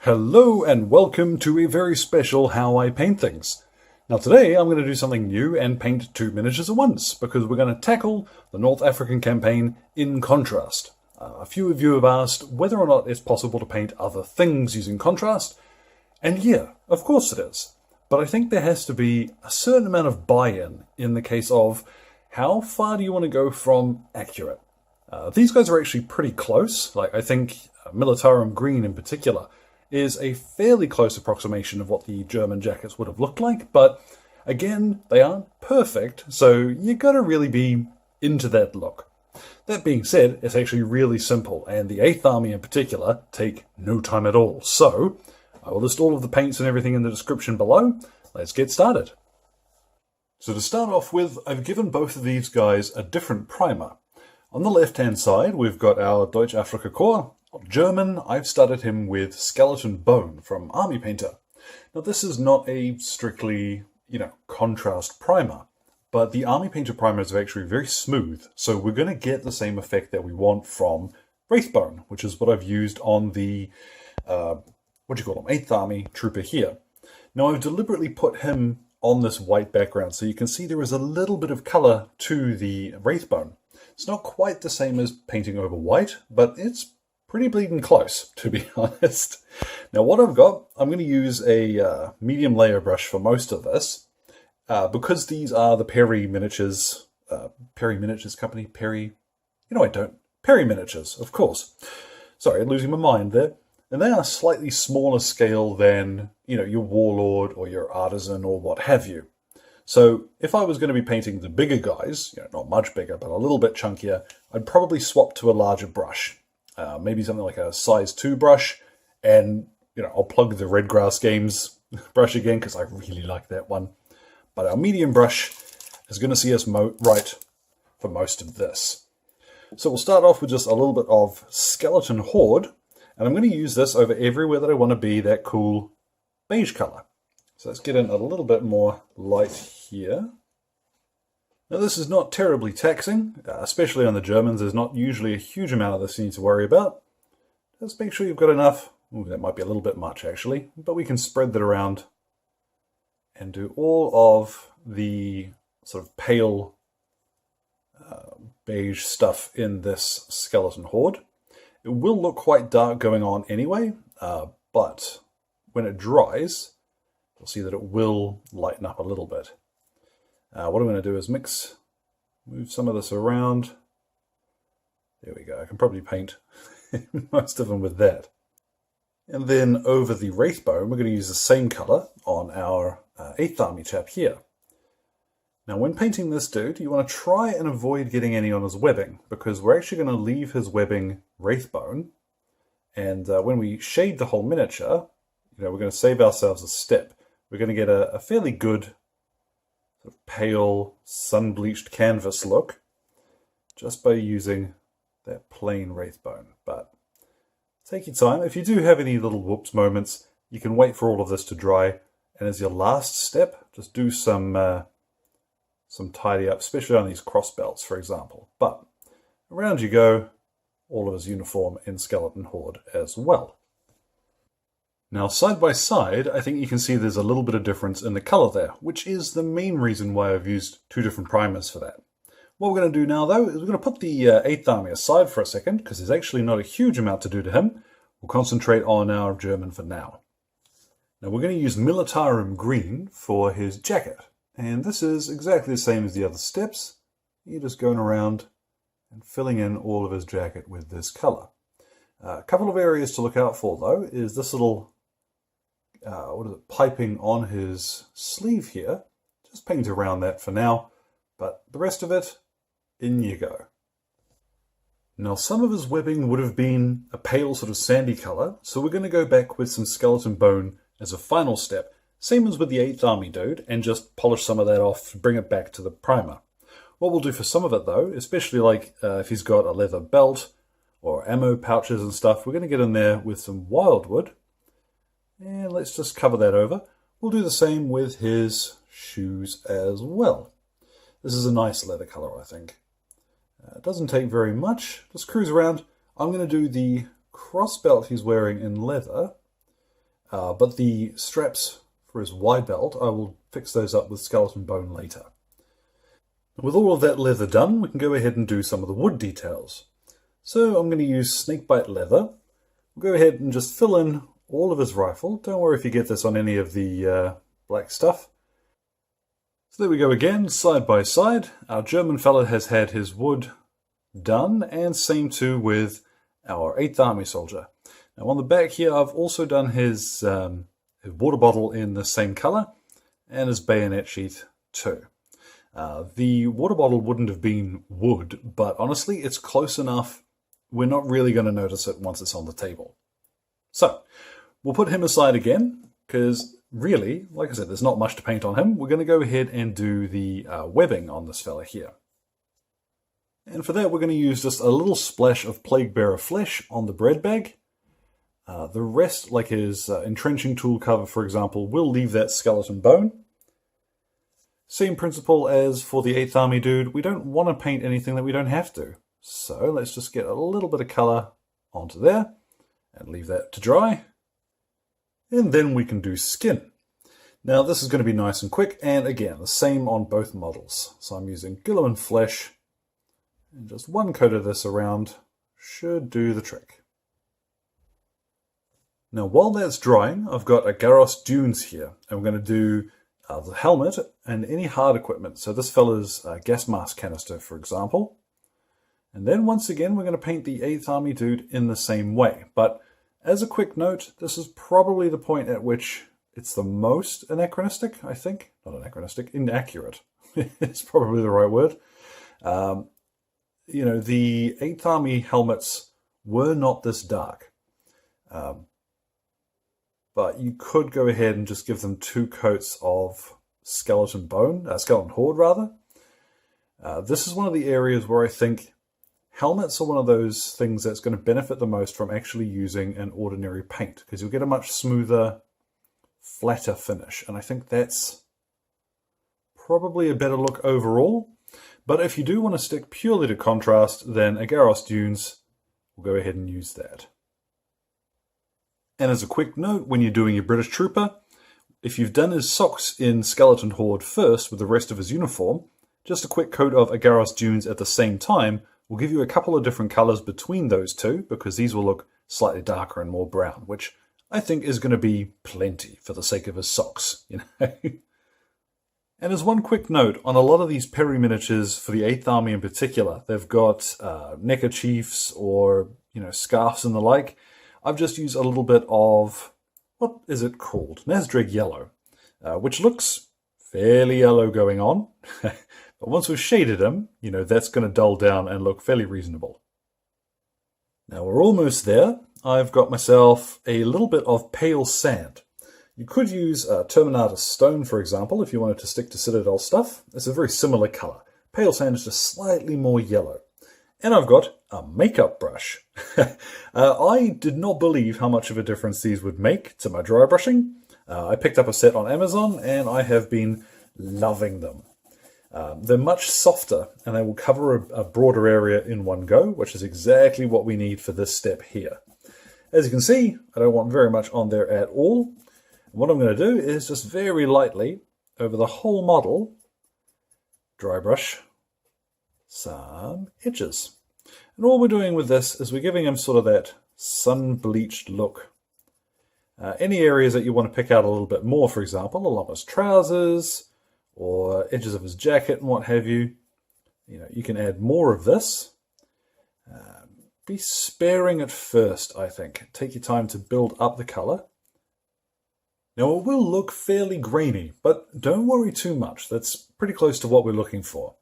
Hello and welcome to a very special How I Paint Things. Now today I'm going to do something new and paint two miniatures at once because we're going to tackle the North African campaign in contrast. A few of you have asked whether or not it's possible to paint other things using contrast, and yeah, of course it is. But I think there has to be a certain amount of buy-in in the case of how far do you want to go from accurate. These guys are actually pretty close. Like I think Militarum Green in particular is a fairly close approximation of what the German jackets would have looked like, but again, they aren't perfect, so you gotta really be into that look. That being said, it's actually really simple, and the 8th Army in particular take no time at all. So, I will list all of the paints and everything in the description below. Let's get started. So to start off with, I've given both of these guys a different primer. On the left-hand side, we've got our Deutsch Afrika Korps. German, I've started him with Skeleton Bone from Army Painter. Now this is not a strictly, contrast primer, but the Army Painter primers are actually very smooth, so we're going to get the same effect that we want from Wraithbone, which is what I've used on the, 8th Army Trooper here. Now I've deliberately put him on this white background, so you can see there is a little bit of colour to the Wraithbone. It's not quite the same as painting over white, but it's pretty bleeding close, to be honest. Now what I've got, I'm going to use a medium layer brush for most of this, because these are the Perry Miniatures, Perry Miniatures Company, Perry Miniatures, of course. Sorry, losing my mind there. And they are slightly smaller scale than, your Warlord or your Artisan or what have you. So if I was going to be painting the bigger guys, not much bigger, but a little bit chunkier, I'd probably swap to a larger brush. Maybe something like a size 2 brush, and I'll plug the Red Grass Games brush again because I really like that one. But our medium brush is going to see us right for most of this. So we'll start off with just a little bit of Skeleton Horde, and I'm going to use this over everywhere that I want to be that cool beige color. So let's get in a little bit more light here. Now this is not terribly taxing, especially on the Germans. There's not usually a huge amount of this you need to worry about. Just make sure you've got enough. Ooh, that might be a little bit much actually, but we can spread that around and do all of the sort of pale beige stuff in this Skeleton Horde. It will look quite dark going on anyway, but when it dries, you'll see that it will lighten up a little bit. What I'm going to do is move some of this around. There we go. I can probably paint most of them with that. And then over the Wraithbone, we're going to use the same color on our 8th Army chap here. Now when painting this dude, you want to try and avoid getting any on his webbing, because we're actually going to leave his webbing Wraithbone. And when we shade the whole miniature, we're going to save ourselves a step. We're going to get a fairly good pale, sun-bleached canvas look just by using that plain Wraithbone. But take your time. If you do have any little whoops moments, you can wait for all of this to dry, and as your last step, just do some tidy up, especially on these cross belts, for example. But around you go, all of his uniform in Skeleton Horde as well. Now, side by side, I think you can see there's a little bit of difference in the color there, which is the main reason why I've used two different primers for that. What we're going to do now, though, is we're going to put the 8th Army aside for a second, because there's actually not a huge amount to do to him. We'll concentrate on our German for now. Now, we're going to use Militarum Green for his jacket, and this is exactly the same as the other steps. You're just going around and filling in all of his jacket with this color. A couple of areas to look out for, though, is this little piping on his sleeve here. Just paint around that for now, but the rest of it, in you go. Now some of his webbing would have been a pale sort of sandy color, so we're going to go back with some Skeleton Bone as a final step, same as with the 8th Army dude, and just polish some of that off to bring it back to the primer. What we'll do for some of it though, especially like if he's got a leather belt or ammo pouches and stuff, we're going to get in there with some wildwood. And let's just cover that over. We'll do the same with his shoes as well. This is a nice leather color, I think. It doesn't take very much. Just cruise around. I'm going to do the cross belt he's wearing in leather. but the straps for his wide belt, I will fix those up with skeleton bone later. With all of that leather done, we can go ahead and do some of the wood details. So I'm going to use snakebite leather. We'll go ahead and just fill in all of his rifle. Don't worry if you get this on any of the black stuff. So there we go again, side by side. Our German fella has had his wood done, and same too with our 8th Army soldier. Now on the back here, I've also done his water bottle in the same color, and his bayonet sheath too. The water bottle wouldn't have been wood, but honestly, it's close enough. We're not really going to notice it once it's on the table. So we'll put him aside again, because really, like I said, there's not much to paint on him. We're going to go ahead and do the webbing on this fella here. And for that, we're going to use just a little splash of Plague Bearer flesh on the bread bag. The rest, like his entrenching tool cover, for example, we'll leave that skeleton bone. Same principle as for the 8th Army dude. We don't want to paint anything that we don't have to. So let's just get a little bit of color onto there and leave that to dry. And then we can do skin. Now this is going to be nice and quick, and again, the same on both models. So I'm using Guilliman flesh, and just one coat of this around should do the trick. Now while that's drying, I've got a Garros Dunes here, and we're going to do the helmet and any hard equipment. So this fella's gas mask canister, for example. And then once again, we're going to paint the 8th Army dude in the same way. But as a quick note, this is probably the point at which it's the most anachronistic, I think. Not anachronistic, inaccurate. It's probably the right word. You know, the 8th Army helmets were not this dark. But you could go ahead and just give them 2 coats of skeleton horde rather. This is one of the areas where I think helmets are one of those things that's going to benefit the most from actually using an ordinary paint, because you'll get a much smoother, flatter finish. And I think that's probably a better look overall. But if you do want to stick purely to contrast, then a Garros Dunes will go ahead and use that. And as a quick note, when you're doing your British trooper, if you've done his socks in skeleton horde first with the rest of his uniform, just a quick coat of Agaros Dunes at the same time will give you a couple of different colours between those two, because these will look slightly darker and more brown, which I think is going to be plenty for the sake of his socks, you know. And as one quick note, on a lot of these Perry miniatures, for the 8th Army in particular, they've got neckerchiefs or, you know, scarves and the like. I've just used a little bit of, what is it called? Nasdreg yellow, which looks fairly yellow going on. But once we've shaded them, you know, that's going to dull down and look fairly reasonable. Now we're almost there. I've got myself a little bit of pale sand. You could use Terminatus stone, for example, if you wanted to stick to Citadel stuff. It's a very similar color. Pale sand is just slightly more yellow. And I've got a makeup brush. I did not believe how much of a difference these would make to my dry brushing. I picked up a set on Amazon and I have been loving them. They're much softer and they will cover a broader area in one go, which is exactly what we need for this step here. As you can see, I don't want very much on there at all. What I'm going to do is just very lightly over the whole model, dry brush some edges. And all we're doing with this is we're giving him sort of that sun-bleached look. Any areas that you want to pick out a little bit more, for example, along his trousers or edges of his jacket and what have you, you know, you can add more of this. Be sparing at first, I think. Take your time to build up the color. Now it will look fairly grainy, but don't worry too much. That's pretty close to what we're looking for.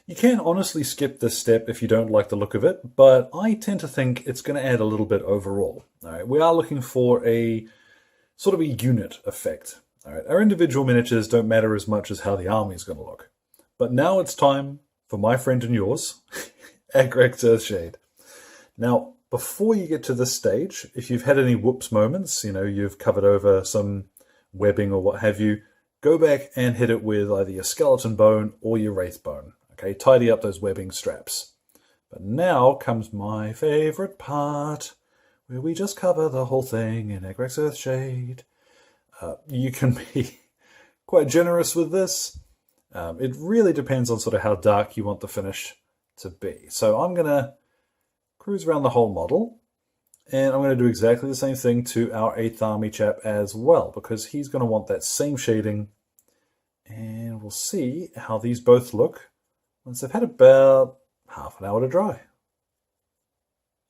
You can honestly skip this step if you don't like the look of it, but I tend to think it's going to add a little bit overall. All right, we are looking for a sort of a unit effect. All right, our individual miniatures don't matter as much as how the army is going to look. But now it's time for my friend and yours, Agrax Earthshade. Now, before you get to this stage, if you've had any whoops moments, you know, you've covered over some webbing or what have you, go back and hit it with either your skeleton bone or your wraith bone. Okay, tidy up those webbing straps. But now comes my favorite part, where we just cover the whole thing in Agrax Earthshade. You can be quite generous with this. It really depends on sort of how dark you want the finish to be. So I'm going to cruise around the whole model, and I'm going to do exactly the same thing to our 8th Army chap as well, because he's going to want that same shading. And we'll see how these both look once they've had about half an hour to dry.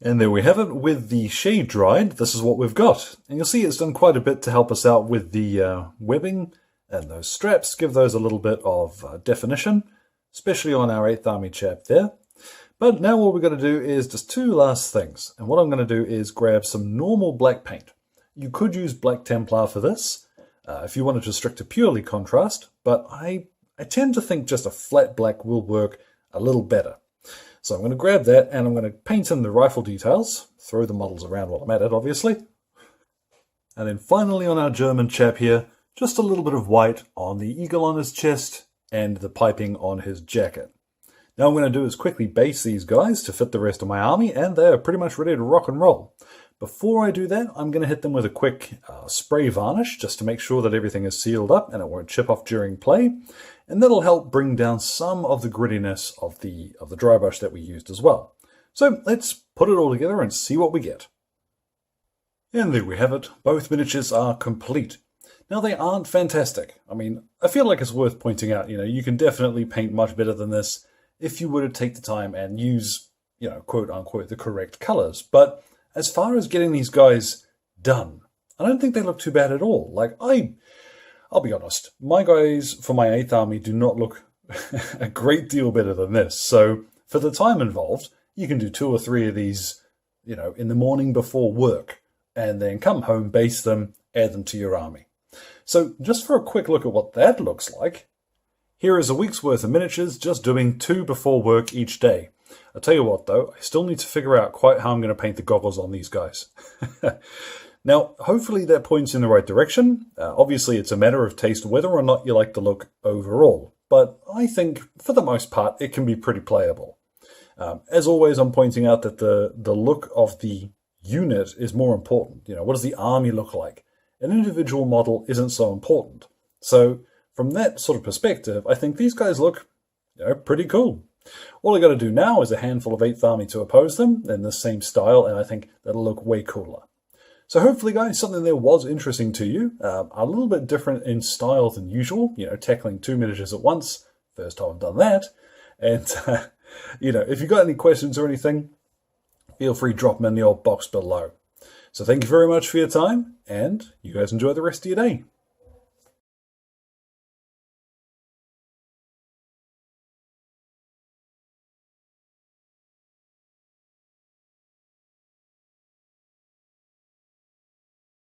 And there we have it. With the shade dried, this is what we've got. And you'll see it's done quite a bit to help us out with the webbing and those straps, give those a little bit of definition, especially on our 8th Army chap there. But now what we're going to do is just two last things. And what I'm going to do is grab some normal black paint. You could use Black Templar for this, if you wanted to stick to purely contrast, but I tend to think just a flat black will work a little better. So I'm going to grab that and I'm going to paint in the rifle details, throw the models around while I'm at it, obviously. And then finally on our German chap here, just a little bit of white on the eagle on his chest and the piping on his jacket. Now what I'm going to do is quickly base these guys to fit the rest of my army, and they're pretty much ready to rock and roll. Before I do that, I'm going to hit them with a quick spray varnish just to make sure that everything is sealed up and it won't chip off during play. And that'll help bring down some of the grittiness of the dry brush that we used as well. So let's put it all together and see what we get. And there we have it. Both miniatures are complete. Now they aren't fantastic. I mean, I feel like it's worth pointing out, you can definitely paint much better than this if you were to take the time and use, quote unquote, the correct colors. But as far as getting these guys done, I don't think they look too bad at all. Like, I'll be honest, my guys for my 8th Army do not look a great deal better than this. So for the time involved, you can do 2 or 3 of these, in the morning before work, and then come home, base them, add them to your army. So just for a quick look at what that looks like, here is a week's worth of miniatures just doing 2 before work each day. I'll tell you what though, I still need to figure out quite how I'm going to paint the goggles on these guys. Now, hopefully that points in the right direction. Obviously, it's a matter of taste whether or not you like the look overall. But I think, for the most part, it can be pretty playable. As always, I'm pointing out that the look of the unit is more important. What does the army look like? An individual model isn't so important. So, from that sort of perspective, I think these guys look, pretty cool. All I got to do now is a handful of 8th Army to oppose them in the same style, and I think that'll look way cooler. So hopefully, guys, something there was interesting to you. A little bit different in style than usual, tackling 2 miniatures at once. First time I've done that. And, if you've got any questions or anything, feel free to drop them in the old box below. So thank you very much for your time, and you guys enjoy the rest of your day.